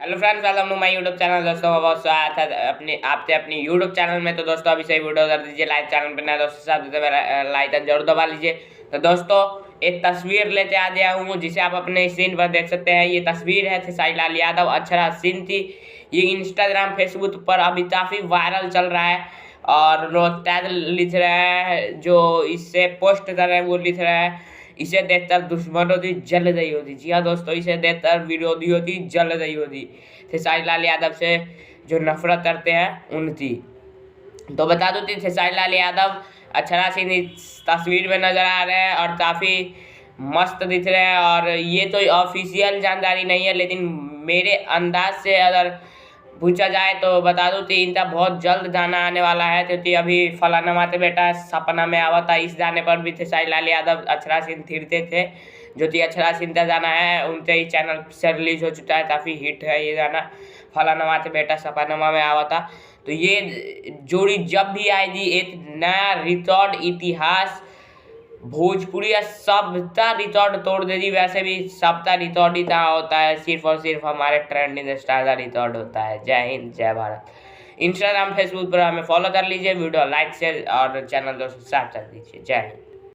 Hello friends, welcome to my YouTube channel. दोस्तों बहुत स्वागत है अपनी यूट्यूब चैनल में। तो दोस्तों अभी से वीडियो कर दीजिए, लाइव चैनल पर नया दोस्तों साथ लाइक जरूर दबा लीजिए। तो दोस्तों एक तस्वीर लेते आ गया हूँ जिसे आप अपने स्क्रीन पर देख सकते हैं। ये तस्वीर है खेसारी लाल यादव अक्षरा सिंह की। ये इंस्टाग्राम फेसबुक पर अभी काफ़ी वायरल चल रहा है और लोग टैग लिख रहे हैं, जो इससे पोस्ट कर रहे हैं वो लिख रहे हैं इसे देखकर दुश्मनों की जल रही होती। जी हाँ दोस्तों, इसे देखकर विरोधियों की जल रही होती। खेसारी लाल यादव से जो नफरत करते हैं उनकी। तो बता दूं कि खेसारी लाल यादव अक्षरा सिंह इस तस्वीर में नजर आ रहे हैं और काफ़ी मस्त दिख रहे हैं। और ये तो ऑफिशियल जानकारी नहीं है, लेकिन मेरे अंदाज से अगर पूछा जाए तो बता दूं कि इनका बहुत जल्द गाना आने वाला है, क्योंकि अभी फलाना माते बेटा सपना में आवा था, इस गाने पर भी खेसारी लाल यादव अक्षरा सिंह थिरते थे। जो कि अक्षरा सिंह का गाना है उनके ही चैनल से रिलीज हो चुका है, काफ़ी हिट है ये गाना, फलाना माते बेटा सपना में आवा था। तो ये जोड़ी जब भी आएगी एक नया रिकॉर्ड इतिहास भोजपुरी सबका रिकॉर्ड तोड़ देगी। वैसे भी सबका रिकॉर्ड ही कहाँ होता है, सिर्फ और सिर्फ हमारे ट्रेंडिंग स्टार का रिकॉर्ड होता है। जय हिंद, जय भारत। इंस्टाग्राम फेसबुक पर हमें फॉलो कर लीजिए, वीडियो लाइक शेयर और चैनल दोस्तों सब्सक्राइब कर दीजिए। जय हिंद।